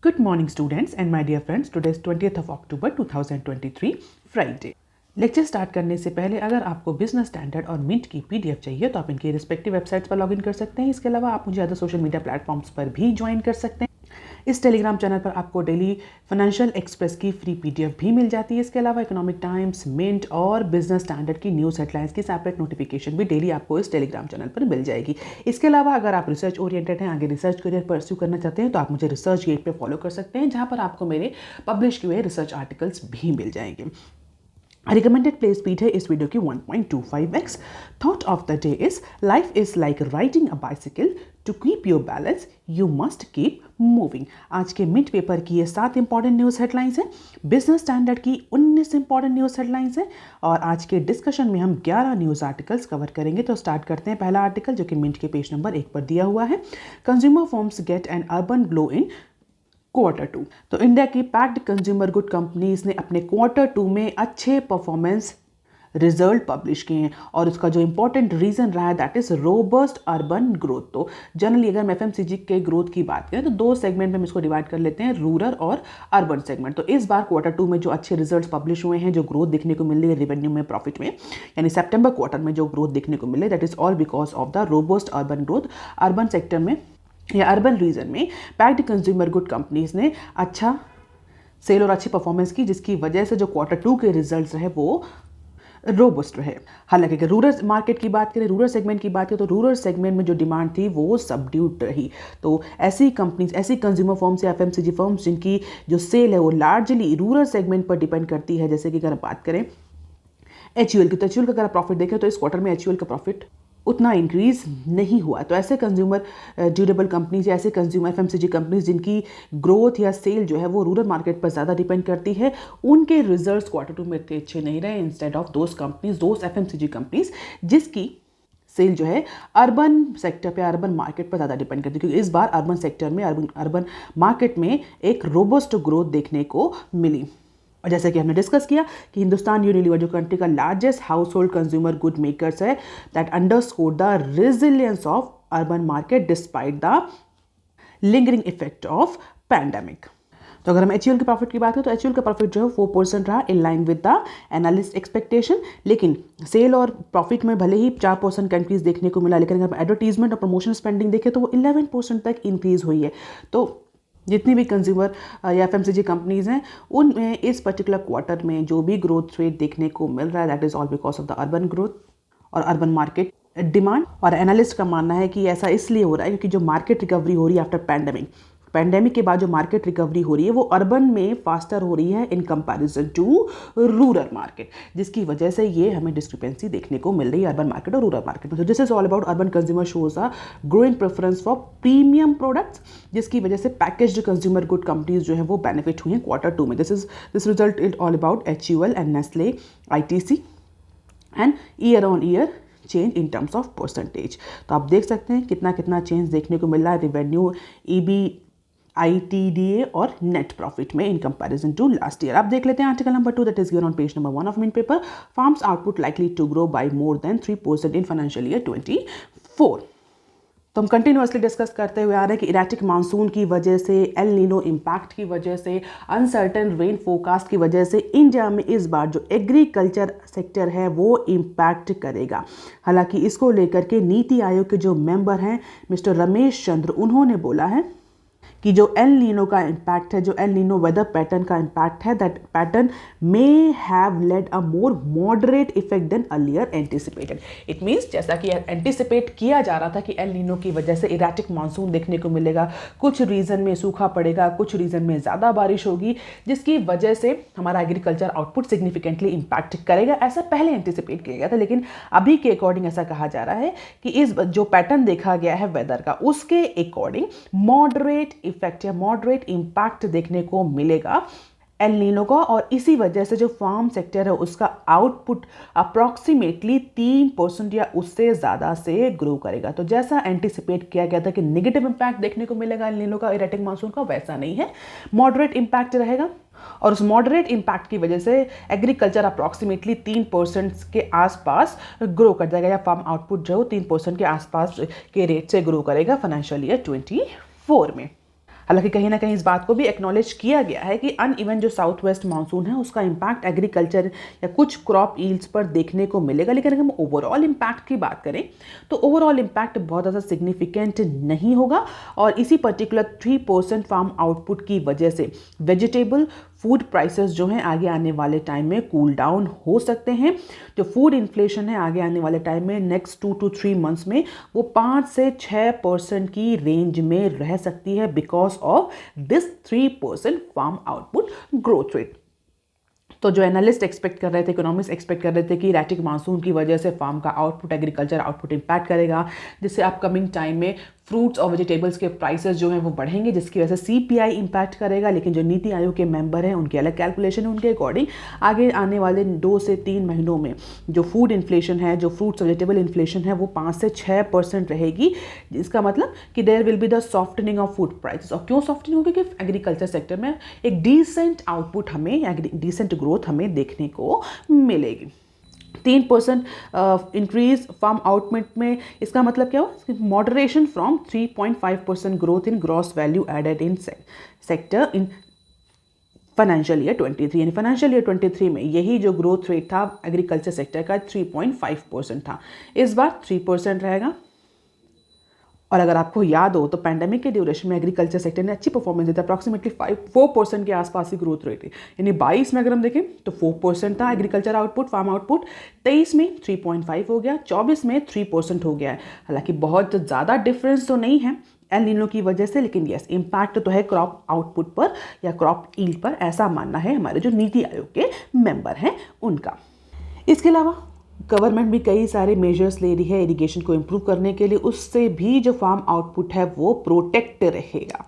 Good morning students and my dear friends, today is 20th of October 2023 Friday. Lecture start करने से पहले अगर आपको बिजनेस स्टैंडर्ड और मिंट की पीडीएफ चाहिए तो आप इनके रिस्पेक्टिव वेबसाइट्स पर लॉगिन कर सकते हैं। इसके अलावा आप मुझे अदर सोशल मीडिया प्लेटफॉर्म्स पर भी ज्वाइन कर सकते हैं। इस टेलीग्राम चैनल पर आपको डेली फाइनेंशियल एक्सप्रेस की फ्री पीडीएफ भी मिल जाती है। इसके अलावा इकोनॉमिक टाइम्स, मिंट और बिजनेस स्टैंडर्ड की न्यूज़ हेडलाइंस की सेपरेट नोटिफिकेशन भी डेली आपको इस टेलीग्राम चैनल पर मिल जाएगी। इसके अलावा अगर आप रिसर्च ओरिएंटेड हैं, आगे रिसर्च करियर परस्यू करना चाहते हैं तो आप मुझे रिसर्च गेट पे फॉलो कर सकते हैं, जहाँ पर आपको मेरे पब्लिश किए हुए रिसर्च आर्टिकल्स भी मिल जाएंगे। Recommended play speed है इस वीडियो की 1.25x। Thought of the day is life is like riding a bicycle. To keep your balance, you must keep moving। आज के मिंट पेपर की ये 7 इंपॉर्टेंट न्यूज़ हेडलाइंस हैं, बिजनेस स्टैंडर्ड की 19 important news headlines हैं और आज के डिस्कशन में हम 11 न्यूज़ आर्टिकल्स कवर करेंगे। तो स्टार्ट करते हैं। पहला आर्टिकल जो कि मिंट के पेज नंबर 1 पर दिया हुआ है, consumer firms get an urban glow in Q2। तो इंडिया की पैक्ड कंज्यूमर गुड कंपनीज ने अपने Q2 में अच्छे परफॉर्मेंस रिजल्ट पब्लिश किए हैं और उसका जो इंपॉर्टेंट रीजन रहा है that is robust urban growth. तो जनरली अगर हम एफएमसीजी के ग्रोथ की बात करें तो 2 सेगमेंट में हम इसको डिवाइड कर लेते हैं, रूरल और अर्बन सेगमेंट। तो इस बार Q2 में जो अच्छे रिजल्ट्स पब्लिश हुए हैं, जो ग्रोथ देखने को मिल रही है रेवेन्यू में, प्रॉफिट में, यानी सितंबर क्वार्टर में जो ग्रोथ देखने को मिल रही है that is all because of the robust urban growth. Urban sector में या अर्बन रीजन में पैक्ड कंज्यूमर गुड कंपनीज ने अच्छा सेल और अच्छी परफॉर्मेंस की, जिसकी वजह से जो Q2 के रिजल्ट्स रहे वो रोबस्ट रहे। हालांकि अगर रूरल मार्केट की बात करें, रूरल सेगमेंट की बात करें तो रूरल सेगमेंट में जो डिमांड थी वो सबड्यूड रही। तो ऐसी कंपनीज, ऐसी कंज्यूमर फर्म्स या एफएमसीजी फर्म्स जिनकी जो सेल है वो लार्जली रूरल सेगमेंट पर डिपेंड करती है, जैसे कि अगर बात करें एचयूएल की, तो एचयूएल का अगर प्रॉफिट देखें तो इस क्वार्टर में एचयूएल का प्रॉफिट उतना इंक्रीज नहीं हुआ। तो ऐसे कंज्यूमर ड्यूरेबल कंपनीज या ऐसे कंज्यूमर एफएमसीजी कंपनीज जिनकी ग्रोथ या सेल जो है वो रूरल मार्केट पर ज़्यादा डिपेंड करती है, उनके रिजल्ट्स Q2 में इतने अच्छे नहीं रहे। Instead of those companies, those FMCG companies जिसकी सेल जो है अर्बन सेक्टर पे, अर्बन मार्केट पर ज़्यादा डिपेंड करती है, क्योंकि इस बार अर्बन सेक्टर में, अर्बन मार्केट में एक रोबस्ट ग्रोथ देखने को मिली। और जैसे कि हमने डिस्कस किया कि हिंदुस्तान यूनिलीवर जो कंट्री का largest house hold consumer good makers है, that underscore the resilience of urban market despite the lingering effect of pandemic. तो अगर हम एचयूएल के प्रॉफिट की बात करें तो एचयूएल का प्रॉफिट जो है 4% रहा, in line with the analyst expectation. लेकिन सेल और प्रॉफिट में भले ही 4% का इंक्रीज देखने को मिला, लेकिन अगर हम एडवर्टीजमेंट और प्रमोशन स्पेंडिंग देखें तो वो 11% तक इंक्रीज हुई है। तो जितनी भी कंज्यूमर या एफएमसीजी कंपनीज हैं उनमें इस पर्टिकुलर क्वार्टर में जो भी ग्रोथ रेट देखने को मिल रहा है that is all because of the urban growth और अर्बन मार्केट डिमांड। और एनालिस्ट का मानना है कि ऐसा इसलिए हो रहा है क्योंकि जो मार्केट रिकवरी हो रही है आफ्टर पैंडेमिक के बाद जो मार्केट रिकवरी हो रही है वो अर्बन में फास्टर हो रही है in comparison to rural market, जिसकी वजह से ये हमें डिस्क्रिपेंसी देखने को मिल रही है अर्बन मार्केट और रूरल मार्केट में। तो this is all about urban consumer shows a growing preference for premium products, जिसकी वजह से पैकेज्ड कंज्यूमर गुड कंपनीज जो है वो बेनिफिट हुई हैं Q2 में। This result is all about HUL and Nestle, ITC and year on year change in terms of percentage. तो आप देख सकते हैं कितना कितना चेंज देखने को मिल रहा है रेवेन्यू, ईबी, ITDA और नेट प्रॉफिट में in comparison to last year. आप देख लेते हैं article number 2 that is given on page number 1 of Mint paper. Farms output likely to grow by more than 3% in financial year 24। तो हम continuously discuss करते हुए आ रहे हैं कि इरेटिक मानसून की वजह से, एल नीनो इम्पैक्ट की वजह से, अनसर्टेन रेन फोरकास्ट की वजह से इंडिया में इस बार जो एग्रीकल्चर सेक्टर है वो इम्पैक्ट करेगा। हालांकि इसको लेकर के नीति आयोग के जो मेंबर हैं मिस्टर रमेश चंद्र, उन्होंने बोला है कि जो एल नीनो का इम्पैक्ट है, जो एल नीनो वेदर पैटर्न का इम्पैक्ट है, that pattern may have led a more moderate effect than earlier anticipated. It means जैसा कि एंटिसिपेट किया जा रहा था कि एल नीनो की वजह से इरेटिक मानसून देखने को मिलेगा, कुछ रीजन में सूखा पड़ेगा, कुछ रीजन में ज़्यादा बारिश होगी, जिसकी वजह से हमारा एग्रीकल्चर आउटपुट सिग्निफिकेंटली इम्पैक्ट करेगा, ऐसा पहले एंटिसिपेट किया गया था। लेकिन अभी के अकॉर्डिंग ऐसा कहा जा रहा है कि इस जो पैटर्न देखा गया है वेदर का, उसके अकॉर्डिंग मॉडरेट इफेक्ट या मॉडरेट इंपैक्ट देखने को मिलेगा एल नीनो का। और इसी वजह से जो फार्म सेक्टर है उसका आउटपुट अप्रॉक्सीमेटली 3% या उससे ज़्यादा से ग्रो करेगा। तो जैसा एंटिसिपेट किया गया था कि नेगेटिव इंपैक्ट देखने को मिलेगा एल नीनो का इरेटिक मानसून का, वैसा नहीं है, मॉडरेट इंपैक्ट रहेगा। और उस मॉडरेट इंपैक्ट की वजह से एग्रीकल्चर अप्रॉक्सीमेटली 3% के आसपास ग्रो कर जाएगा, या फार्म आउटपुट जो 3% के आसपास के रेट से ग्रो करेगा फाइनेंशियल ईयर 24 में। हालांकि कहीं ना कहीं इस बात को भी एक्नॉलेज किया गया है कि अनइवन जो साउथ वेस्ट मानसून है उसका इम्पैक्ट एग्रीकल्चर या कुछ क्रॉप यील्ड्स पर देखने को मिलेगा, लेकिन अगर हम ओवरऑल इम्पैक्ट की बात करें तो ओवरऑल इम्पैक्ट बहुत ज़्यादा सिग्निफिकेंट नहीं होगा। और इसी पर्टिकुलर 3% फार्म आउटपुट की वजह से वेजिटेबल फूड प्राइसेस जो हैं आगे आने वाले टाइम में कूल डाउन हो सकते हैं। जो फूड इन्फ्लेशन है आगे आने वाले टाइम में नेक्स्ट 2 to 3 मंथ्स में वो 5 से 6% की रेंज में रह सकती है because of this 3% farm output growth rate. तो जो एनालिस्ट एक्सपेक्ट कर रहे थे, इकोनॉमिस्ट एक्सपेक्ट कर रहे थे कि रैटिक मानसून की वजह से फार्म का आउटपुट, एग्रीकल्चर आउटपुट इम्पैक्ट करेगा, जिससे अपकमिंग टाइम में फ्रूट्स और वेजिटेबल्स के प्राइसेस जो हैं वो बढ़ेंगे, जिसकी वजह से CPI इम्पैक्ट करेगा। लेकिन जो नीति आयोग के मेंबर हैं उनकी अलग कैलकुलेशन है, उनके अकॉर्डिंग आगे आने वाले 2 से 3 महीनों में जो फूड इन्फ्लेशन है, जो फ्रूट्स वेजिटेबल इन्फ्लेशन है वो 5 से 6% रहेगी। इसका मतलब कि there will be the softening of food prices. और क्यों सॉफ्टनिंग होगी? कि एग्रीकल्चर सेक्टर में एक डिसेंट आउटपुट हमें, डिसेंट ग्रोथ हमें देखने को मिलेगी। 3% इंक्रीज फार्म आउटपुट में, इसका मतलब क्या हुआ? Moderation from 3.5% growth in gross value added in sector in financial year 23। यानी फाइनेंशियल ईयर 23 में यही जो ग्रोथ रेट था एग्रीकल्चर सेक्टर का 3.5% था, इस बार 3% रहेगा। और अगर आपको याद हो तो पैंडेमिक के ड्यूरेशन में एग्रीकल्चर सेक्टर ने अच्छी परफॉर्मेंस दी थी, अप्रॉक्सीमेटली 4% के आसपास ही ग्रोथ रेट है। यानी 22 में अगर हम देखें तो 4% था एग्रीकल्चर आउटपुट, फार्म आउटपुट। 23 में 3.5 हो गया, 24 में 3% हो गया है। हालांकि बहुत ज़्यादा डिफरेंस तो नहीं है एल नीनो की वजह से, लेकिन यस इम्पैक्ट तो है क्रॉप आउटपुट पर या क्रॉप यील्ड पर, ऐसा मानना है हमारे जो नीति आयोग के मेंबर हैं उनका। इसके अलावा गवर्नमेंट भी कई सारे मेजर्स ले रही है इरिगेशन को इम्प्रूव करने के लिए, उससे भी जो फार्म आउटपुट है वो प्रोटेक्ट रहेगा।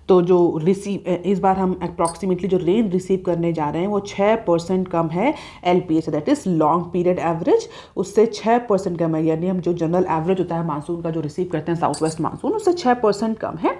तो जो इस बार हम अप्रॉक्सीमेटली जो रेन रिसीव करने जा रहे हैं वो 6% कम है LPH, that is long period average, उससे 6% कम है। यानी हम जो जनरल एवरेज होता है मानसून का जो रिसीव करते हैं साउथ वेस्ट मानसून, उससे 6% कम है।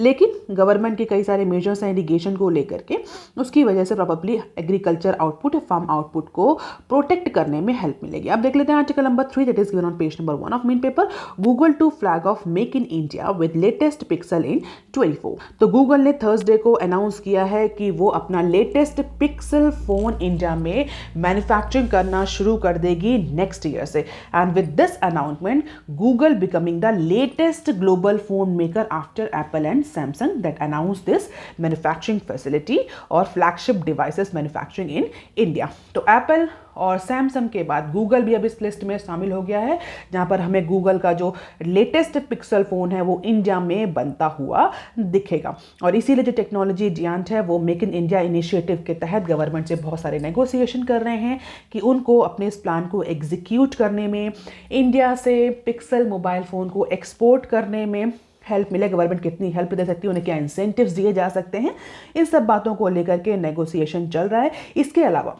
लेकिन गवर्नमेंट के कई सारे मेजर्स हैं इरिगेशन को लेकर के, उसकी वजह से प्रॉबेबली एग्रीकल्चर आउटपुट या फार्म आउटपुट को प्रोटेक्ट करने में हेल्प मिलेगी। अब देख लेते हैं article number 3 that is given on page number 1 of main paper. Google to flag off make in India with latest Pixel in 24। तो गूगल ने थर्सडे को अनाउंस किया है कि वो अपना लेटेस्ट पिक्सल फोन इंडिया में मैन्युफैक्चरिंग करना शुरू कर देगी नेक्स्ट ईयर से। And with this announcement Google becoming the latest global phone maker after Apple and Samsung that announce this manufacturing facility और flagship devices manufacturing in India. तो Apple और Samsung के बाद गूगल भी अब इस लिस्ट में शामिल हो गया है, जहां पर हमें गूगल का जो लेटेस्ट पिक्सल फोन है वो इंडिया में बनता हुआ दिखेगा। और इसीलिए जो टेक्नोलॉजी जियांट है वो मेक इन इंडिया इनिशिएटिव के तहत गवर्नमेंट से बहुत सारे नेगोशिएशन कर रहे हैं कि उनको अपने इस प्लान को एग्जीक्यूट करने में, इंडिया से पिक्सल मोबाइल फ़ोन को एक्सपोर्ट करने में हेल्प मिले। गवर्नमेंट कितनी हेल्प दे सकती है, उन्हें क्या इंसेंटिव्स दिए जा सकते हैं, इन सब बातों को लेकर के नेगोशिएशन चल रहा है। इसके अलावा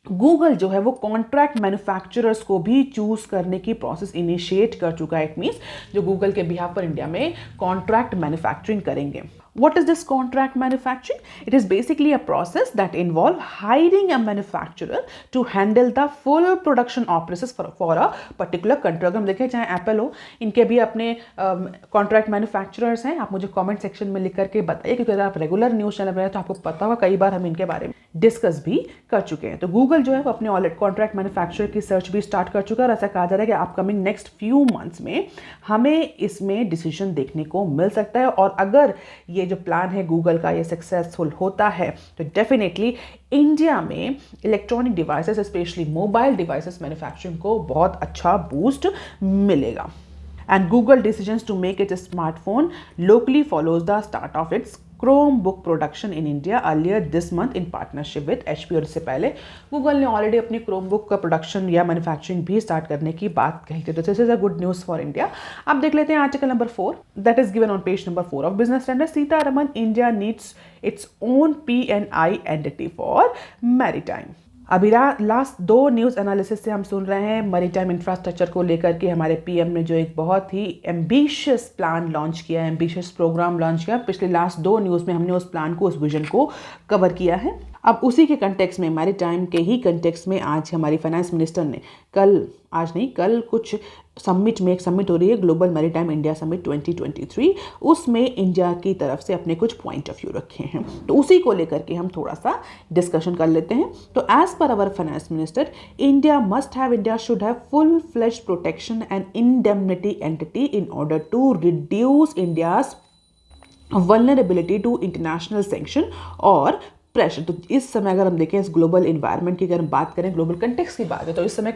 गूगल जो है वो कॉन्ट्रैक्ट मैन्युफैक्चरर्स को भी चूज करने की प्रोसेस इनिशिएट कर चुका है। इट मीन्स जो गूगल के बिहाफ पर इंडिया में कॉन्ट्रैक्ट मैन्युफैक्चरिंग करेंगे। What is this contract manufacturing? It is basically a process that involves hiring a manufacturer to handle the full production operations for a particular country. अगर हम देखें चाहे Apple हो, इनके भी अपने कॉन्ट्रैक्ट मैन्युफैक्चरर्स हैं। आप मुझे कमेंट सेक्शन में लिख करके बताइए, क्योंकि अगर आप रेगुलर न्यूज़ चैनल पर हैं तो आपको पता होगा कई बार हम इनके बारे में डिस्कस भी कर चुके हैं। तो गूगल जो है वो अपने ऑलरेडी कॉन्ट्रैक्ट मैन्युफैक्चरर की सर्च भी स्टार्ट कर चुका है और ऐसा कहा जा रहा है कि अपकमिंग नेक्स्ट फ्यू मंथ्स में हमें इसमें डिसीजन देखने को मिल सकता है। और अगर ये जो प्लान है गूगल का ये सक्सेसफुल होता है तो डेफिनेटली इंडिया में electronic devices specially mobile devices manufacturing को बहुत अच्छा बूस्ट मिलेगा। And Google decisions to make it smartphone locally follows the start of its Chromebook production in India earlier this month in partnership with HP। और इससे पहले Google ने already अपनी Chromebook का प्रोडक्शन या मैन्युफैक्चरिंग भी स्टार्ट करने की बात कही थी। तो this is a good news for India. अब देख लेते हैं article number 4 that is given on page number 4 of Business standard. Sitharaman, India needs its own P&I entity for maritime. अभी लास्ट 2 न्यूज़ एनालिसिस से हम सुन रहे हैं मैरीटाइम इंफ्रास्ट्रक्चर को लेकर के हमारे पीएम ने जो एक बहुत ही एम्बिशियस प्लान लॉन्च किया है, एम्बिशियस प्रोग्राम लॉन्च किया। पिछले लास्ट 2 न्यूज़ में हमने उस प्लान को, उस विजन को कवर किया है। अब उसी के कंटेक्स्ट में, मैरीटाइम के ही कंटेक्स्ट में, आज हमारी फाइनेंस मिनिस्टर ने कल कुछ समिट में, एक समिट हो रही है ग्लोबल मैरीटाइम इंडिया समिट 2023, उसमें इंडिया की तरफ से अपने कुछ पॉइंट ऑफ व्यू रखे हैं, तो उसी को लेकर के हम थोड़ा सा डिस्कशन कर लेते हैं। तो as per our finance minister, India should have full fledged protection and indemnity entity in order to reduce India's vulnerability to international sanction और प्रेशर। तो इस समय अगर हम देखें इस ग्लोबल इन्वायरमेंट की, अगर हम बात करें, ग्लोबल कंटेक्स्ट की बात है, तो इस समय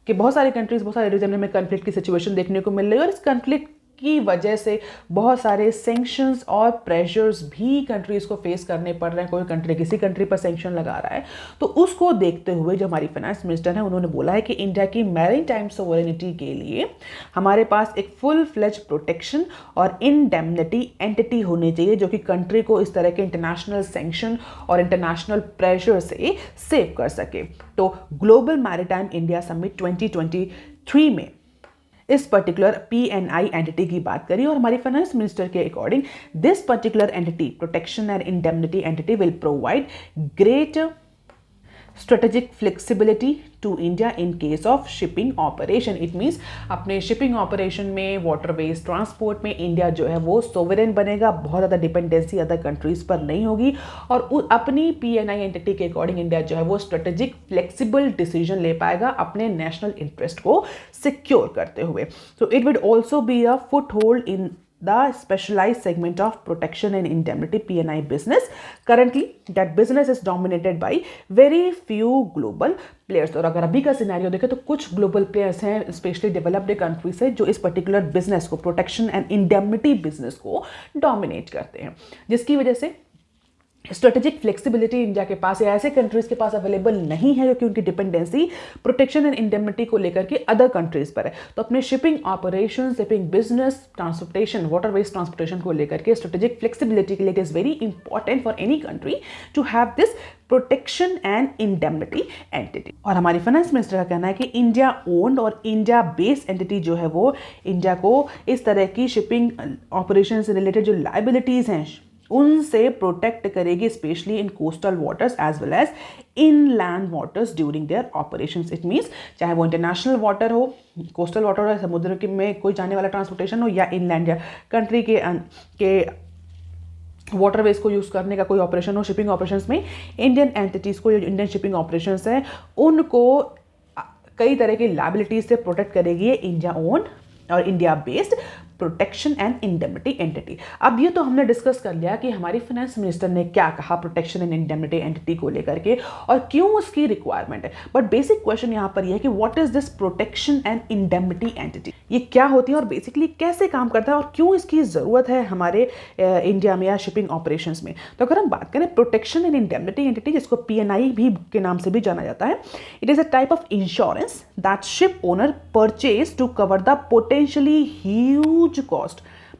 बहुत सारे रीजन में कन्फ्लिक्ट की सिचुएशन देखने को मिल रही है, और इस कन्फ्लिक्ट की वजह से बहुत सारे सैंक्शंस और प्रेशर्स भी कंट्रीज को फेस करने पड़ रहे हैं। कोई कंट्री किसी कंट्री पर सैंक्शन लगा रहा है, तो उसको देखते हुए जो हमारी फाइनेंस मिनिस्टर है, उन्होंने बोला है कि इंडिया की मैरीटाइम सोवरेनिटी के लिए हमारे पास एक फुल फ्लेज प्रोटेक्शन और इंडेमनिटी एंटिटी होनी चाहिए, जो कि कंट्री को इस तरह के इंटरनेशनल सैंक्शन और इंटरनेशनल प्रेशर से सेव कर सके। तो ग्लोबल मैरीटाइम इंडिया समिट 2023 में इस पर्टिकुलर PNI एंटिटी की बात करी, और हमारी फाइनेंस मिनिस्टर के according this particular entity, protection and indemnity entity, will provide greater strategic flexibility to India in case of shipping operation. It means अपने shipping operation में, वाटरवेज ट्रांसपोर्ट में India जो है वो सोवरेन बनेगा, बहुत ज़्यादा डिपेंडेंसी अदर कंट्रीज पर नहीं होगी, और अपनी PNI एंटिटी के अकॉर्डिंग इंडिया जो है वो स्ट्रेटेजिक फ्लेक्सिबल डिसीजन ले पाएगा अपने नेशनल इंटरेस्ट को सिक्योर करते हुए। So it would also be a foothold in the specialized segment of protection and indemnity PNI business. Currently, that business is dominated by very few global players. और अगर अभी का scenario देखें तो कुछ ग्लोबल प्लेयर्स हैं, specially developed countries है, जो इस पर्टिकुलर बिजनेस को, प्रोटेक्शन एंड इंडेमनिटी बिजनेस को डोमिनेट करते हैं, जिसकी वजह से स्ट्रेटेजिक फ्लेक्सिबिलिटी इंडिया के पास या ऐसे कंट्रीज के पास अवेलेबल नहीं है, क्योंकि उनकी डिपेंडेंसी प्रोटेक्शन एंड इंडेमनिटी को लेकर के अदर कंट्रीज पर है। तो अपने shipping operation, shipping business, transportation, waterways transportation को लेकर के स्ट्रेटेजिक फ्लेक्सिबिलिटी के लिए it is very important for any country to have this protection and indemnity entity. और हमारी फाइनेंस मिनिस्टर का कहना है कि इंडिया ओन्ड और इंडिया बेस्ड एंटिटी जो है वो इंडिया को इस तरह की शिपिंग ऑपरेशन से रिलेटेड जो लाइबिलिटीज हैं उनसे प्रोटेक्ट करेगी, specially in coastal waters as well as inland waters during their operations. It means चाहे वो इंटरनेशनल वाटर हो, कोस्टल वाटर हो, समुद्र में कोई जाने वाला ट्रांसपोर्टेशन हो, या इनलैंड या कंट्री के वाटरवेज को यूज़ करने का कोई ऑपरेशन हो, शिपिंग ऑपरेशंस में इंडियन एंटिटीज़ को, जो इंडियन शिपिंग ऑपरेशंस हैं, उनको कई तरह की लायबिलिटीज से प्रोटेक्ट करेगी इंडिया ओन्ड और India based protection and indemnity entity. अब ये तो हमने डिस्कस कर लिया कि हमारी फाइनेंस मिनिस्टर ने क्या कहा प्रोटेक्शन एंड इंडेमनिटी एंटिटी को लेकर के और क्यों उसकी रिक्वायरमेंट है। बट बेसिक क्वेश्चन यहाँ पर यह है कि what is this protection and indemnity entity, ये क्या होती है और बेसिकली कैसे काम करता है और क्यों इसकी ज़रूरत है हमारे इंडिया में या शिपिंग ऑपरेशंस में। तो अगर हम बात करें प्रोटेक्शन एंड इंडेमनिटी एंटिटी, जिसको PNI भी के नाम से भी जाना जाता है, it is a type of insurance that ship owner purchase to cover the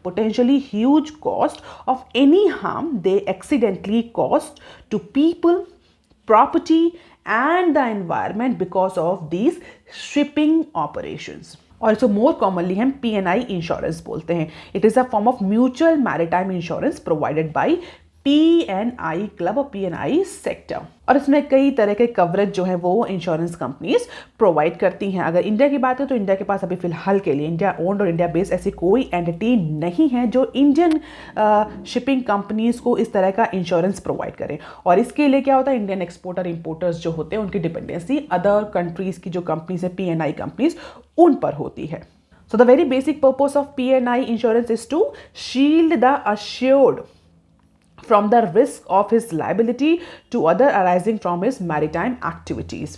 potentially huge cost of any harm they accidentally caused to people, property and the environment because of these shipping operations. और इसको more commonly हम PNI insurance बोलते हैं। It is a form of mutual maritime insurance provided by PNI club और PNI sector, और इसमें कई तरह के कवरेज जो है वो इंश्योरेंस कंपनीज प्रोवाइड करती हैं। अगर इंडिया की बात है तो इंडिया के पास अभी फिलहाल के लिए इंडिया ओन्ड और इंडिया बेस्ड ऐसी कोई एंटिटी नहीं है जो इंडियन शिपिंग कंपनीज को इस तरह का इंश्योरेंस प्रोवाइड करें। और इसके लिए क्या होता है, इंडियन एक्सपोर्टर इंपोर्टर्स जो होते हैं उनकी डिपेंडेंसी अदर कंट्रीज की जो कंपनीज है PNI कंपनीज उन पर होती है। So the very basic purpose of PNI insurance is to shield the assured from the risk of his liability to other arising from his maritime activities.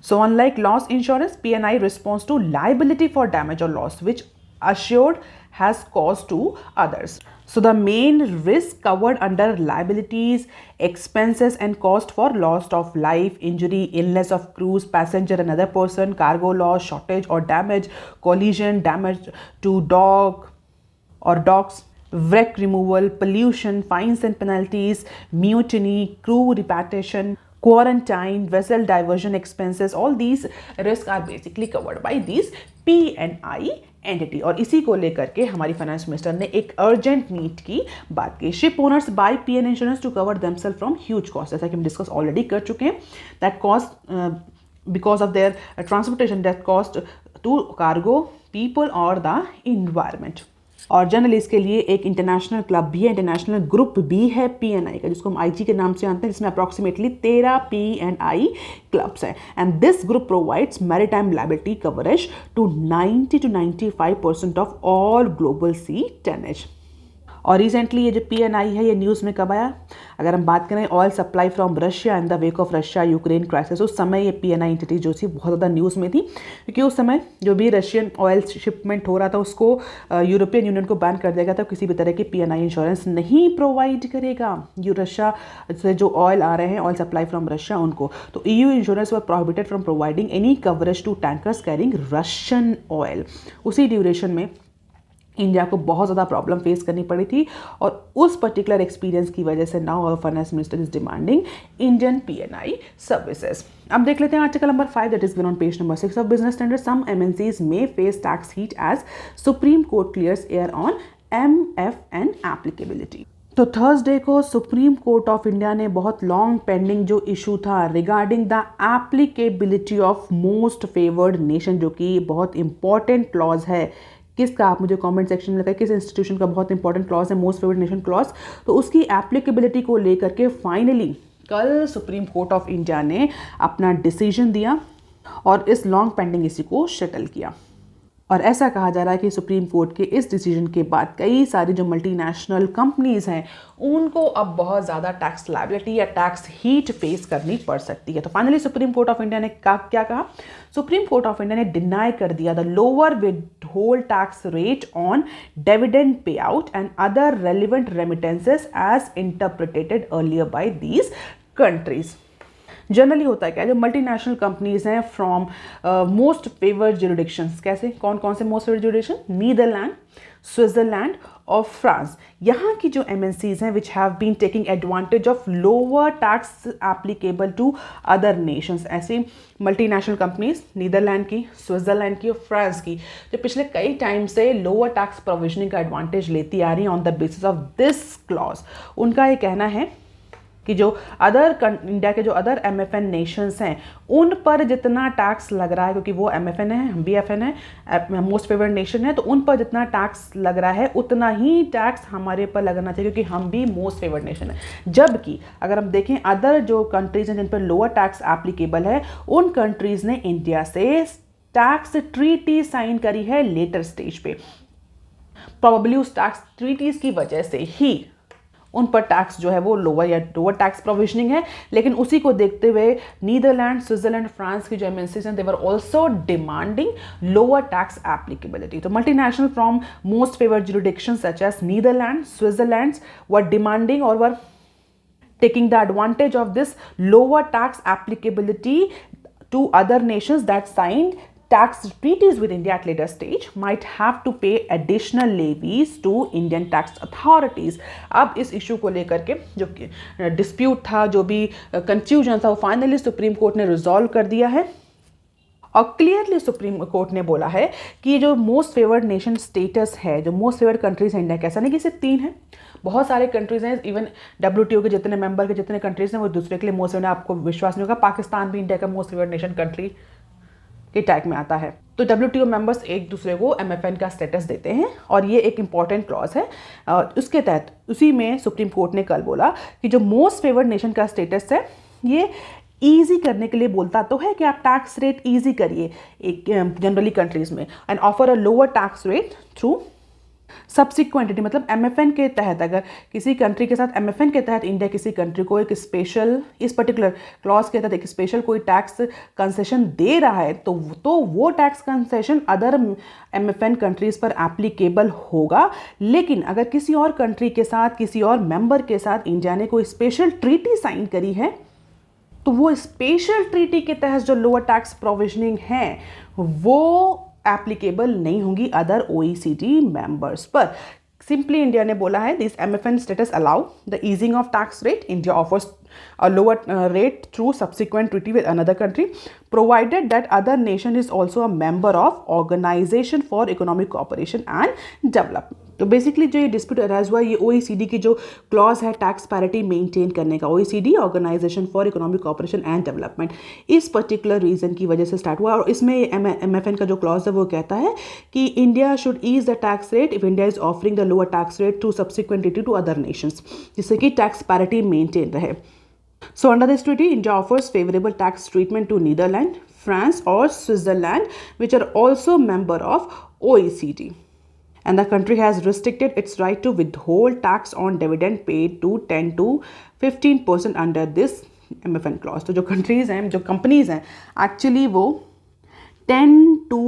So unlike loss insurance, PNI responds to liability for damage or loss which assured has caused to others. So the main risk covered under liabilities, expenses and cost for loss of life, injury, illness of crews, passenger and other person, cargo loss, shortage or damage, collision, damage to dog or dogs, wreck removal, pollution, fines and penalties, mutiny, crew repatriation, quarantine, vessel diversion expenses, all these risks are basically covered by these P&I entity. और इसी को लेकर के हमारी finance minister ने एक urgent need की बात की। Ship owners buy P N insurance to cover themselves from huge cost, जैसा कि हम डिस्कस ऑलरेडी कर चुके हैं। That cost because of their transportation, that cost to cargo, people और द इन्वायरमेंट। और जनरली इसके लिए एक इंटरनेशनल क्लब भी है, इंटरनेशनल ग्रुप भी है पीएनआई का, जिसको हम आईजी के नाम से जानते हैं, जिसमें अप्रॉक्सीमेटली 13 पीएनआई क्लब्स हैं। And this group provides maritime liability coverage to 90 to 95% of all global sea tonnage. और रिसेंटली ये जो पीएनआई है ये न्यूज़ में कब आया? अगर हम बात करें oil supply from Russia in the wake of Russia Ukraine crisis, उस समय ये पीएनआई एंटिटी जो थी बहुत ज़्यादा न्यूज़ में थी, क्योंकि उस समय जो भी रशियन ऑयल शिपमेंट हो रहा था उसको यूरोपियन यूनियन को बैन कर दिया गया था, किसी भी तरह की पीएनआई इंश्योरेंस नहीं प्रोवाइड करेगा रशिया से जो ऑयल आ रहे हैं, ऑयल सप्लाई फ्रॉम रशिया उनको। तो EU insurance were prohibited from providing any coverage to tankers carrying Russian oil. उसी ड्यूरेशन में इंडिया को बहुत ज़्यादा प्रॉब्लम फेस करनी पड़ी थी, और उस पर्टिकुलर एक्सपीरियंस की वजह से now our finance minister is demanding Indian PNI services. अब देख लेते हैं article number 5 that is given on page number 6 of Business Standard. Some MNCs may face tax heat as Supreme Court clears air on MFN applicability. तो Thursday को Supreme Court of India ने बहुत long pending जो issue था regarding the applicability of most favoured nation, जो कि बहुत important clause है, किसका आप मुझे कमेंट सेक्शन में बताइए किस इंस्टीट्यूशन का बहुत इंपॉर्टेंट क्लॉज है, मोस्ट फेवर्ड नेशन क्लॉज। तो उसकी एप्लीकेबिलिटी को लेकर के फाइनली कल सुप्रीम कोर्ट ऑफ इंडिया ने अपना डिसीजन दिया और इस लॉन्ग पेंडिंग इसी को सेटल किया। और ऐसा कहा जा रहा है कि सुप्रीम कोर्ट के इस डिसीजन के बाद कई सारी जो मल्टीनेशनल कंपनीज हैं उनको अब बहुत ज़्यादा टैक्स लायबिलिटी या टैक्स हीट फेस करनी पड़ सकती है। तो finally Supreme Court of India ने क्या कहा? सुप्रीम कोर्ट ऑफ इंडिया ने डिनाई कर दिया the lower withhold tax rate on dividend pay out and other relevant remittances as interpreted earlier by these countries. Generally होता है क्या, जो मल्टीनेशनल कंपनीज हैं फ्रॉम मोस्ट फेवर्ड ज्यूरिडिक्शंस, कैसे कौन कौन से most favoured jurisdiction? Netherlands, Switzerland और फ्रांस। यहाँ की जो एमएनसीज हैं which have been taking advantage of lower tax applicable to other nations, ऐसी मल्टीनेशनल कंपनीज नीदरलैंड की, स्विट्जरलैंड की और फ्रांस की, जो पिछले कई टाइम से लोअर टैक्स प्रोविजनिंग का एडवांटेज लेती आ रही हैं on the basis of this clause. उनका ये कहना है कि जो इंडिया के जो अदर एमएफएन नेशंस हैं उन पर जितना टैक्स लग रहा है, क्योंकि वो एमएफएन है, हम भी एफएन है, मोस्ट फेवर्ड नेशन है, तो उन पर जितना टैक्स लग रहा है उतना ही टैक्स हमारे पर लगना चाहिए, क्योंकि हम भी मोस्ट फेवर्ड नेशन है। जबकि अगर हम देखें अदर जो कंट्रीज हैं जिन पर लोअर टैक्स एप्लीकेबल है, उन कंट्रीज ने इंडिया से टैक्स ट्रीटी साइन करी है लेटर स्टेज पे। प्रोबेबली उस टैक्स ट्रीटीज की वजह से ही उन पर टैक्स जो है वो लोअर टैक्स प्रोविजनिंग है। लेकिन उसी को देखते हुए नीदरलैंड, स्विट्जरलैंड, फ्रांस की जो एमएनसीज हैं they were also demanding lower tax applicability. तो multinational from most favoured jurisdictions such as Netherland, Switzerland were demanding और were taking the advantage of this lower tax applicability to other nations that signed tax treaties with India at later stage might have to pay additional levies to Indian tax authorities। अब इस issue को लेकर के जो dispute था, जो भी confusion था, वो फाइनली सुप्रीम कोर्ट ने रिजॉल्व कर दिया है। और क्लियरली सुप्रीम कोर्ट ने बोला है कि जो मोस्ट फेवर्ड नेशन स्टेटस है, जो मोस्ट फेवर्ड कंट्रीज है इंडिया के, ऐसा नहीं कि सिर्फ 3 हैं, बहुत सारे कंट्रीज हैं। इवन WTO के जितने मेंबर के जितने कंट्रीज हैं वो दूसरे के लिए मोस्ट फेवर्ड, आपको विश्वास नहीं होगा पाकिस्तान भी इंडिया का मोस्ट फेवर्ड नेशन कंट्री के टैग में आता है। तो WTO मेंबर्स एक दूसरे को MFN का स्टेटस देते हैं और ये एक इंपॉर्टेंट क्लॉज है। उसके तहत उसी में सुप्रीम कोर्ट ने कल बोला कि जो मोस्ट फेवर्ड नेशन का स्टेटस है ये ईजी करने के लिए बोलता तो है कि आप टैक्स रेट ईजी करिए एक जनरली कंट्रीज में and offer a lower tax rate through subsequent entity. मतलब MFN के तहत अगर किसी कंट्री के साथ MFN के तहत इंडिया किसी कंट्री को एक स्पेशल, इस पर्टिकुलर क्लॉज के तहत एक स्पेशल कोई टैक्स कंसेशन दे रहा है तो वो tax concession other MFN countries पर एप्लीकेबल होगा। लेकिन अगर किसी और कंट्री के साथ, किसी और मेंबर के साथ इंडिया ने कोई स्पेशल ट्रीटी साइन करी है तो वो स्पेशल ट्रीटी के तहत जो लोअर टैक्स प्रोविजनिंग है वो एप्लीकेबल नहीं होंगी अदर OECD मेंबर्स पर। सिंपली इंडिया ने बोला है this MFN status allow the easing of tax rate. India offers a lower rate through subsequent treaty with another country, provided that other nation is also a member of Organization for Economic Cooperation and Development. तो basically जो ये dispute arise हुआ, ये OECD की जो clause है tax parity maintain करने का, OECD organization for economic cooperation and development, इस पर्टिकुलर रीजन की वजह से स्टार्ट हुआ। और इसमें MFN का जो क्लॉज है वो कहता है कि India should ease the tax rate if India is offering the lower tax rate through subsequent treaty to other nations, जिससे कि टैक्स पैरिटी मेंटेन रहे। So under this treaty, India offers favorable tax treatment to Netherlands, France or Switzerland, which are also member of OECD. And the country has restricted its right to withhold tax on dividend paid to 10 to 15% under this MFN clause. तो जो countries हैं, जो companies हैं, actually वो 10 to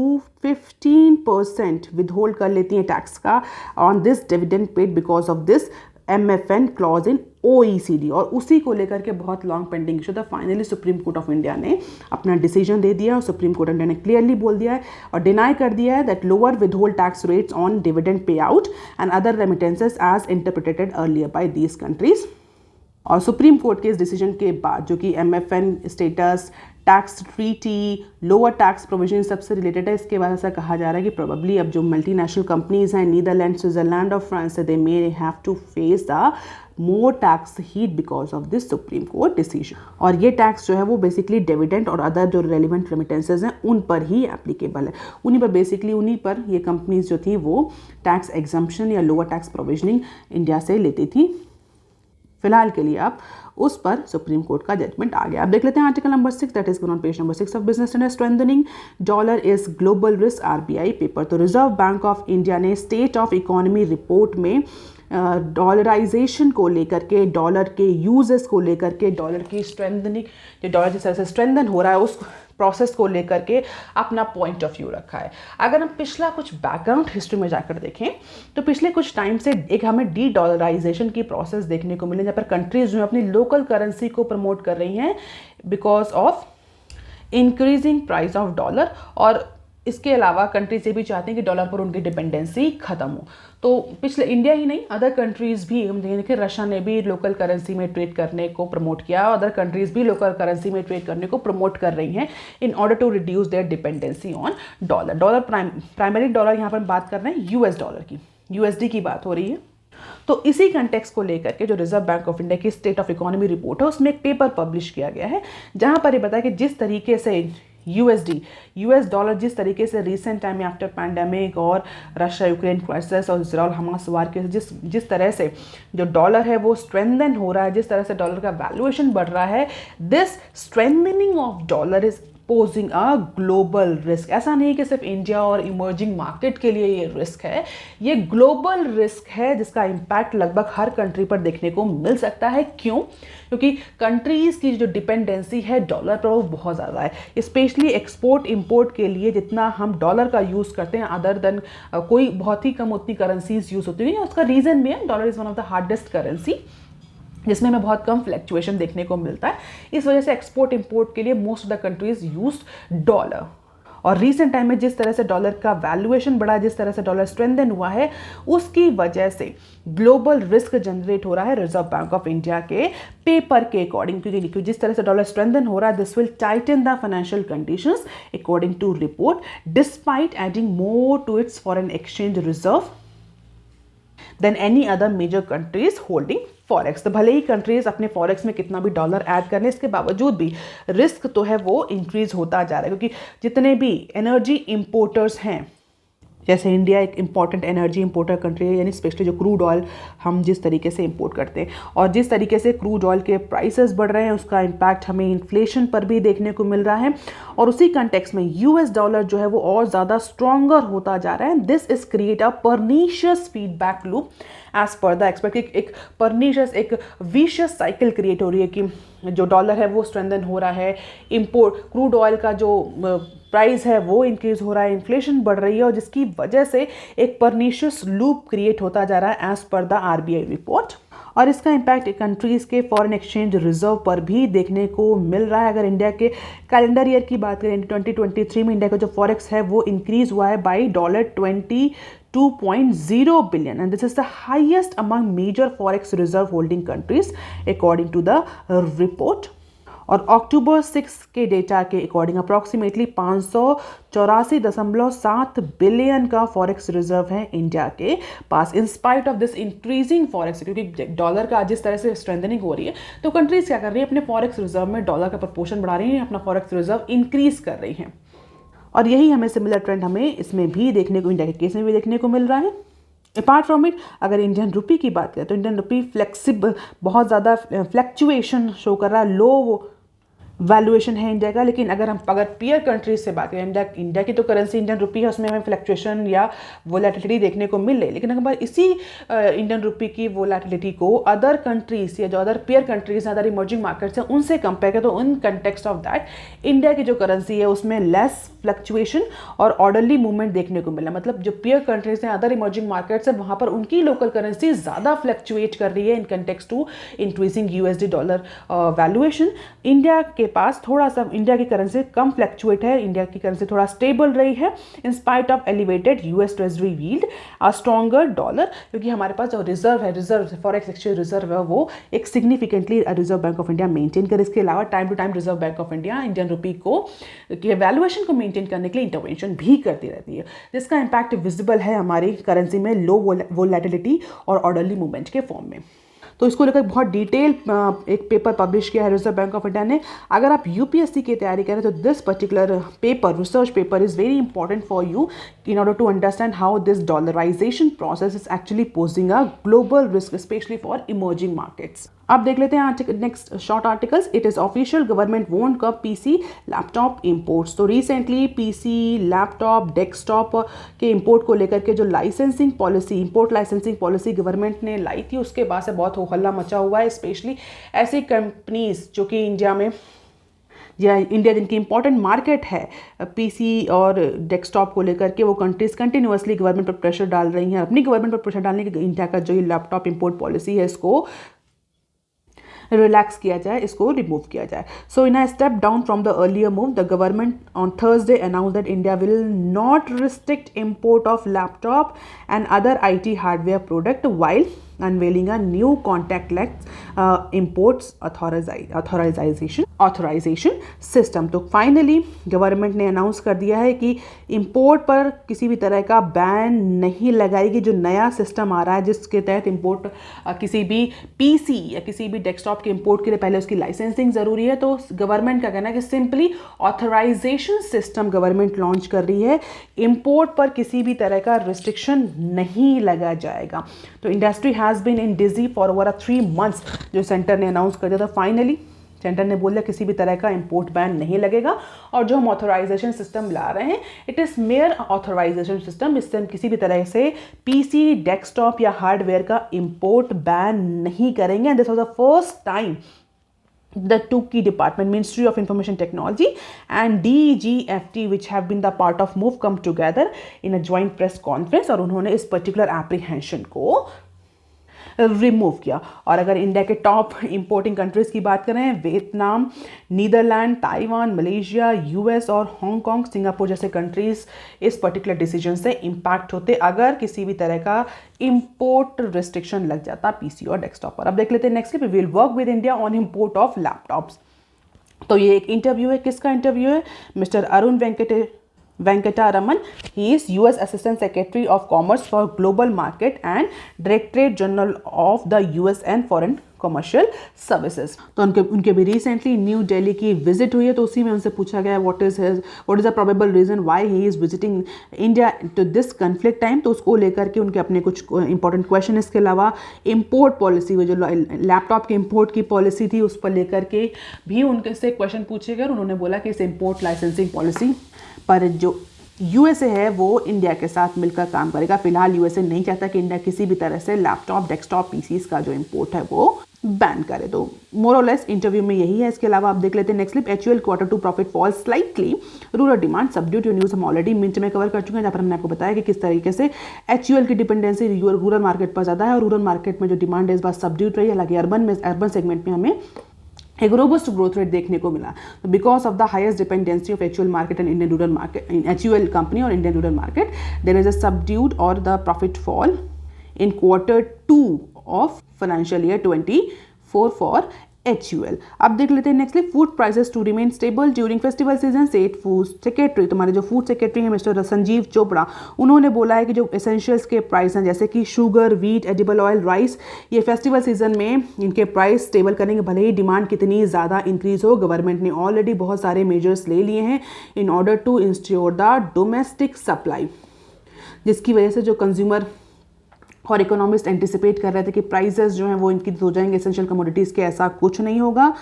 15% withhold कर लेती हैं tax का on this dividend paid because of this MFN clause in OECD। और उसी को लेकर के बहुत लॉन्ग पेंडिंग इशू था। Finally Supreme Court of India ने अपना डिसीजन दे दिया और सुप्रीम कोर्ट ऑफ इंडिया ने क्लियरली बोल दिया है और डिनाई कर दिया है that lower withhold tax rates on dividend pay out and other remittances as interpreted earlier by these countries. और सुप्रीम कोर्ट के इस डिसीजन के बाद जो कि MFN status, tax treaty, lower tax provision सबसे रिलेटेड है, इसके बाद ऐसा कहा जा रहा है कि प्रोबेबली अब जो मल्टीनेशनल कंपनीज हैं नीदरलैंड, स्विट्जरलैंड और France, they may have to face the more tax heat because of this Supreme Court decision. और ये टैक्स जो है वो बेसिकली डिविडेंड और अदर जो रेलिवेंट रेमिटेंसेज हैं उन पर ही एप्लीकेबल है। उन्हीं पर ये कंपनीज जो थी वो टैक्स एग्जम्पशन या लोअर टैक्स प्रोविजनिंग इंडिया से लेती थी। फिलहाल के लिए अब उस पर सुप्रीम कोर्ट का जजमेंट आ गया। अब देख लेते हैं article number 6 that is on page number 6 of Business standard, strengthening dollar is global risk RBI paper. तो रिजर्व बैंक ऑफ इंडिया ने स्टेट ऑफ इकोनॉमी रिपोर्ट में डॉलराइजेशन को लेकर के, डॉलर के यूजेस को लेकर के, डॉलर की स्ट्रेंथनिंग, जो डॉलर जिस तरह से स्ट्रेंथन हो रहा है उस प्रोसेस को लेकर के अपना पॉइंट ऑफ व्यू रखा है। अगर हम पिछला कुछ बैकग्राउंड हिस्ट्री में जाकर देखें तो पिछले कुछ टाइम से एक हमें डी डॉलराइजेशन की प्रोसेस देखने को मिली, जहाँ पर कंट्रीज जो है अपनी लोकल करेंसी को प्रमोट कर रही हैं because of increasing price of dollar. और इसके अलावा कंट्रीज ये भी चाहते हैं कि डॉलर पर उनकी डिपेंडेंसी खत्म हो। तो पिछले इंडिया ही नहीं, अदर कंट्रीज भी, हम देखिए रशिया ने भी लोकल करेंसी में ट्रेड करने को प्रमोट किया और अदर कंट्रीज भी लोकल करेंसी में ट्रेड करने को प्रमोट कर रही हैं in order to reduce their dependency on dollar. Primary dollar यहाँ पर बात कर रहे हैं US डॉलर की, USD की बात हो रही है। तो इसी कंटेक्स्ट को लेकर के जो रिजर्व बैंक ऑफ इंडिया की स्टेट ऑफ इकोनॉमी रिपोर्ट है उसमें एक पेपर पब्लिश किया गया है जहां पर ये बताया कि जिस तरीके से US डॉलर जिस तरीके से रिसेंट टाइम में आफ्टर पैंडेमिक और रशिया यूक्रेन क्राइसिस और इजराइल हमास वार के जिस तरह से जो डॉलर है वो स्ट्रेंथन हो रहा है, जिस तरह से डॉलर का वैल्यूएशन बढ़ रहा है, this strengthening of dollar is posing a global risk. ऐसा नहीं कि सिर्फ इंडिया और इमर्जिंग मार्केट के लिए ये रिस्क है, ये ग्लोबल रिस्क है जिसका इम्पैक्ट लगभग हर कंट्री पर देखने को मिल सकता है। क्यों? क्योंकि कंट्रीज की जो डिपेंडेंसी है डॉलर पर वो बहुत ज़्यादा है, स्पेशली एक्सपोर्ट इंपोर्ट के लिए जितना हम डॉलर का यूज़ करते हैं अदर देन कोई बहुत ही कम उतनी करेंसीज यूज़ होती है। उसका रीज़न भी है dollar is one of the hardest currency जिसमें हमें बहुत कम फ्लैक्चुएशन देखने को मिलता है। इस वजह से एक्सपोर्ट इंपोर्ट के लिए most of the countries use dollar. और रीसेंट टाइम में जिस तरह से डॉलर का वैल्यूएशन बढ़ा, जिस तरह से डॉलर स्ट्रेंथन हुआ है, उसकी वजह से ग्लोबल रिस्क जनरेट हो रहा है रिजर्व बैंक ऑफ इंडिया के पेपर के अकॉर्डिंग। क्योंकि जिस तरह से डॉलर स्ट्रेंथन हो रहा है, this will tighten the financial conditions according to report, despite adding more to its foreign exchange reserve than any other major countries holding forex. तो भले ही कंट्रीज अपने फॉरेक्स में कितना भी डॉलर ऐड करने, इसके बावजूद भी रिस्क तो है वो इंक्रीज होता जा रहा है। क्योंकि जितने भी एनर्जी इंपोर्टर्स हैं, जैसे इंडिया एक इंपॉर्टेंट एनर्जी इंपोर्टर कंट्री है, यानी स्पेशली जो क्रूड ऑयल हम जिस तरीके से इंपोर्ट करते हैं, और जिस तरीके से क्रूड ऑयल के प्राइसेस बढ़ रहे हैं उसका इम्पैक्ट हमें इन्फ्लेशन पर भी देखने को मिल रहा है। और उसी कंटेक्स्ट में US डॉलर जो है वो और ज़्यादा स्ट्रॉन्गर होता जा रहा है। This is create a pernicious feedback loop as per the expect. एक परनीशियस, एक विशियस साइकिल क्रिएट हो रही है कि जो डॉलर है वो स्ट्रेंथन हो रहा है, इंपोर्ट क्रूड ऑयल का जो प्राइस है वो इंक्रीज हो रहा है, इन्फ्लेशन बढ़ रही है, और जिसकी वजह से एक परनीशियस लूप क्रिएट होता जा रहा है as per the RBI report. और इसका इम्पैक्ट कंट्रीज़ के फॉरेन एक्सचेंज रिजर्व पर भी देखने को मिल रहा है। अगर इंडिया के कैलेंडर ईयर की बात करें, 2023 में इंडिया का जो फॉरेक्स है वो इंक्रीज हुआ है by $22 2.0 billion, and this is the highest among major forex reserve holding countries according to the report. और अक्टूबर 6 के डेटा के अकॉर्डिंग अप्रॉक्सीमेटली 584.7 बिलियन का फॉरेक्स रिजर्व है इंडिया के पास, in spite of this increasing forex, क्योंकि डॉलर का जिस तरह से स्ट्रेंथनिंग हो रही है तो कंट्रीज क्या कर रही है, अपने फॉरेक्स रिजर्व में डॉलर का प्रपोर्शन बढ़ा रही है, अपना फॉरेक्स रिजर्व इंक्रीज कर रही है। और यही हमें सिमिलर ट्रेंड हमें इसमें भी देखने को, इंडिया के केस में भी देखने को मिल रहा है। अपार्ट फ्रॉम इट, अगर इंडियन रुपी की बात करें तो इंडियन रुपी फ्लेक्सिबल, बहुत ज़्यादा फ्लैक्चुएशन शो कर रहा है, लो वैल्यूएशन है इंडिया का। लेकिन अगर पीयर कंट्रीज से बात करें, इंडिया की तो करेंसी इंडियन रुपी है, उसमें हमें फ्लैक्चुएशन या वोलेटिलिटी देखने को मिल रही, लेकिन अगर इसी इंडियन रुपी की वोलेटिलिटी को अदर कंट्रीज या जो other peer countries, other emerging markets हैं उनसे कंपेयर करें तो उन कंटेक्स्ट ऑफ दैट इंडिया की जो करेंसी है उसमें लेस फ्लक्चुएशन और ऑर्डरली मूवमेंट देखने को मिला। मतलब जो पीयर कंट्रीज हैं, अदर इमर्जिंग मार्केट्स हैं, वहाँ पर उनकी लोकल करेंसी ज़्यादा फ्लक्चुएट कर रही है in context to increasing USD dollar valuation. India के पास थोड़ा सा, इंडिया की करेंसी कम फ्लक्चुएट है, इंडिया की करेंसी थोड़ा स्टेबल रही है in spite of elevated US treasury yield, a stronger dollar, क्योंकि हमारे पास जो रिजर्व फॉरेक्स एक्सचेंज रिजर्व है वो एक significantly Reserve Bank of India maintain करे। इसके अलावा time to time Reserve Bank of India Indian rupee को वैल्यूएशन को मेंटेन करने के लिए इंटरवेंशन भी करती रहती है, जिसका इंपैक्ट विजिबल है हमारी करेंसी में लो वोलेटिलिटी और ऑर्डरली मूवमेंट के फॉर्म में। तो इसको लेकर बहुत डिटेल एक पेपर पब्लिश किया है रिजर्व बैंक ऑफ इंडिया ने। अगर आप यूपीएससी की तैयारी करें तो this particular paper, research paper, is very important for you in order to understand how this dollarization process is actually posing a global risk, especially for emerging markets. अब देख लेते हैं next short articles. It is official, government won't कब PC laptop imports. तो recently PC, laptop, desktop के import को लेकर के जो licensing policy, import licensing policy government ने लाई थी, उसके बाद से बहुत हो हल्ला मचा हुआ है। स्पेशली ऐसी कंपनीज जो कि इंडिया में या इंडिया जिनकी इंपॉर्टेंट मार्केट है पीसी और डेस्कटॉप को लेकर के, वो कंट्रीज कंटिन्यूअसली गवर्नमेंट पर प्रेशर डाल रही हैं, अपनी गवर्नमेंट पर प्रेशर डालने की इंडिया का जो ये लैपटॉप इंपोर्ट पॉलिसी है इसको रिलैक्स किया जाए, इसको रिमूव किया जाए। So in a step down from the earlier move, the government on Thursday announce that India will not restrict import of laptop and other IT hardware product while unveiling a new contactless imports authorization system। तो finally government ने announce कर दिया है कि import पर किसी भी तरह का बैन नहीं लगाएगी। जो नया सिस्टम आ रहा है जिसके तहत इंपोर्ट किसी भी पीसी या किसी भी डेस्कटॉप के इंपोर्ट के लिए पहले उसकी लाइसेंसिंग ज़रूरी है, तो गवर्नमेंट का कहना है कि simply authorization system government launch कर रही है, इंपोर्ट पर किसी भी तरह का रिस्ट्रिक्शन नहीं लगा जाएगा। तो industry has been in tizzy for over 3 months, जो सेंटर ने अनाउंस कर दिया था। फाइनली सेंटर ने बोला किसी भी तरह का इंपोर्ट बैन नहीं लगेगा, और जो हम ऑथराइजेशन सिस्टम ला रहे हैं it is mere authorization system. इससे हम किसी भी तरह से पीसी, डेस्कटॉप या हार्डवेयर का इंपोर्ट बैन नहीं करेंगे। And this was the first time the two key department, Ministry of Information Technology and DGFT, which have been the part of MOVE, come together in a joint press conference, और उन्होंने इस particular apprehension को remove किया। और अगर India के top importing countries की बात करें, Vietnam, Netherlands, Taiwan, Malaysia, US और हांगकांग, सिंगापुर जैसे कंट्रीज़ इस पर्टिकुलर डिसीजन से इम्पैक्ट होते अगर किसी भी तरह का इंपोर्ट रिस्ट्रिक्शन लग जाता पीसी और डेस्कटॉप पर। अब देख लेते हैं next clip. We will work with India on import of laptops. तो ये एक इंटरव्यू है, किसका इंटरव्यू है? Mister Arun Venkataraman. He is US Assistant Secretary of Commerce for Global Market and Directorate General of the US and Foreign Commercial Services. तो उनके भी recently new Delhi की विजिट हुई है, तो उसी में उनसे पूछा गया what is the probable reason why he is visiting India to this conflict time. तो उसको लेकर के उनके अपने कुछ इंपॉर्टेंट क्वेश्चन, इसके अलावा इंपोर्ट पॉलिसी, वो जो लैपटॉप के इंपोर्ट की पॉलिसी थी उस पर लेकर के भी उनके से क्वेश्चन पूछे गए। उन्होंने बोला कि इस इंपोर्ट लाइसेंसिंग पॉलिसी पर जो यूएसए है वो इंडिया के साथ मिलकर काम करेगा। फिलहाल यूएसए नहीं चाहता कि इंडिया किसी भी तरह से लैपटॉप, डेस्कटॉप, पीसीज का जो इंपोर्ट है वो बैन करे। तो मोर और लेस इंटरव्यू में यही है। इसके अलावा आप देख लेते हैं next clip. HUL Q2 profit fall slightly, rural demand subdued. जो न्यूज़ हम ऑलरेडी मिनट में कवर कर चुके हैं, जहाँ पर हमने आपको बताया कि किस तरीके से HUL की डिपेंडेंसी रूरल मार्केट पर ज़्यादा है और रूरल मार्केट में जो डिमांड है इस बार सबड्यूड रही है। हालांकि अर्बन सेगमेंट में हमें एक रोबस्ट ग्रोथ रेट देखने को मिला। तो because of the highest dependency of HUL market and Indian rural market, HUL company और Indian rural market, there is a subdued और the profit fall in Q2 of financial year 24 for HUL। अब देख लेते हैं nextly, food prices to remain stable during festival season, set food secretary, तुम्हारे जो food secretary हैं mister Sanjeev Chopra, उन्होंने बोला है कि जो एसेंशियल्स के प्राइस हैं जैसे कि sugar, wheat, edible oil, rice, ये फेस्टिवल सीजन में इनके प्राइस स्टेबल करेंगे। भले ही डिमांड कितनी ज़्यादा इंक्रीज हो, गवर्नमेंट ने ऑलरेडी बहुत सारे मेजर्स ले लिए हैं in order to ensure the domestic supply, जिसकी वजह से जो कंज्यूमर और इकोनॉमिस्ट एंटिसिपेट कर रहे थे कि प्राइसेस जो हैं वो इंक्रीज हो जाएंगे एसेंशियल कमोडिटीज़ के, ऐसा कुछ नहीं होगा।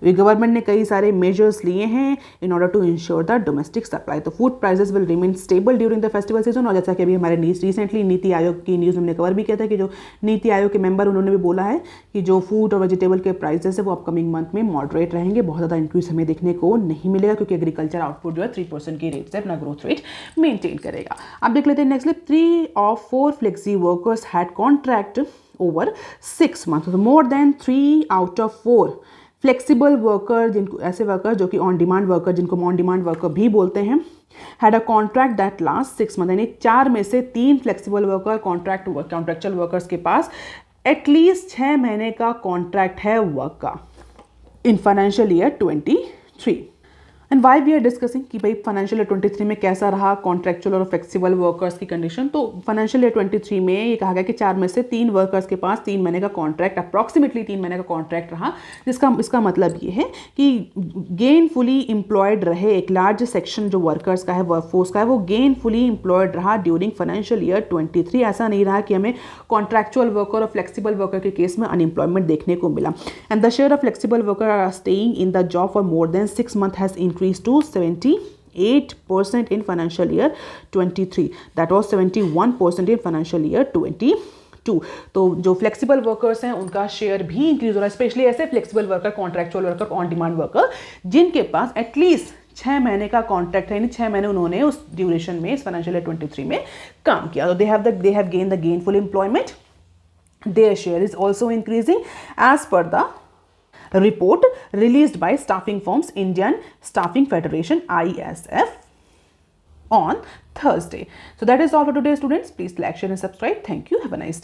गवर्नमेंट ने कई सारे मेजर्स लिए हैं in order to ensure the domestic supply. तो food prices will remain stable during the festival season. और जैसा कि अभी हमारे रिसेंटली नीति आयोग की न्यूज़ हमने कवर भी किया था कि जो नीति आयोग के मेंबर उन्होंने भी बोला है कि जो फूड और वेजिटेबल के प्राइसेस है वो अपकमिंग मंथ में मॉडरेट रहेंगे, बहुत ज़्यादा इंक्रीज हमें देखने को नहीं मिलेगा, क्योंकि एग्रीकल्चर आउटपुट जो है 3% की रेट से अपना ग्रोथ रेट मेंटेन करेगा। अब देख लेते हैं next, 3 of 4 flexi workers had contract over 6 months। More than 3 out of 4 flexible worker, जिनको ऐसे वर्कर जो कि ऑन डिमांड वर्कर, जिनको ऑन डिमांड वर्कर भी बोलते हैं, had a contract that last 6 months। यानी 4 में से 3 फ्लेक्सिबल वर्कर कॉन्ट्रैक्चुअल वर्कर्स के पास एटलीस्ट 6 महीने का कॉन्ट्रैक्ट है वर्क का in financial year 23। And why we are discussing कि भाई फाइनेंशियल ईयर 23 में कैसा रहा कॉन्ट्रैक्चुअल और फ्लेक्सिबल वर्कर्स की कंडीशन। तो फाइनेंशियल ईयर 23 में ये कहा गया कि 4 में से 3 वर्कर्स के पास 3 महीने का कॉन्ट्रैक्ट, अप्रॉक्सीमेटली 3 महीने का कॉन्ट्रैक्ट रहा, इसका मतलब ये है कि गेनफुली एम्प्लॉयड रहे एक लार्ज सेक्शन जो वर्कर्स का है, वर्कफोर्स का है, वो गेनफुली एम्प्लॉयड रहा ड्यूरिंग फाइनेंशियल ईयर 23। ऐसा नहीं रहा कि हमें कॉन्ट्रैक्चुअल वर्कर और फ्लेक्सिबल वर्कर के केस में अनएम्प्लॉयमेंट देखने को मिला। And the share of flexible worker are staying in the job for more than 6 months has increased to 78% in financial year 23. That was 71% in financial year 22. तो जो flexible workers हैं उनका share भी increase हो रहा है, स्पेशली ऐसे flexible worker, contractual worker, on demand worker, जिनके पास एटलीस्ट 6 महीने का कॉन्ट्रैक्ट है, यानी 6 महीने उन्होंने उस ड्यूरेशन में इस फाइनेंशियल ईयर 23 में काम किया। तो they have gain the gainful employment, their share is also increasing as per the report released by Staffing Firms Indian Staffing Federation ISF on Thursday. So that is all for today, students. Please like, share and subscribe. Thank you. Have a nice day.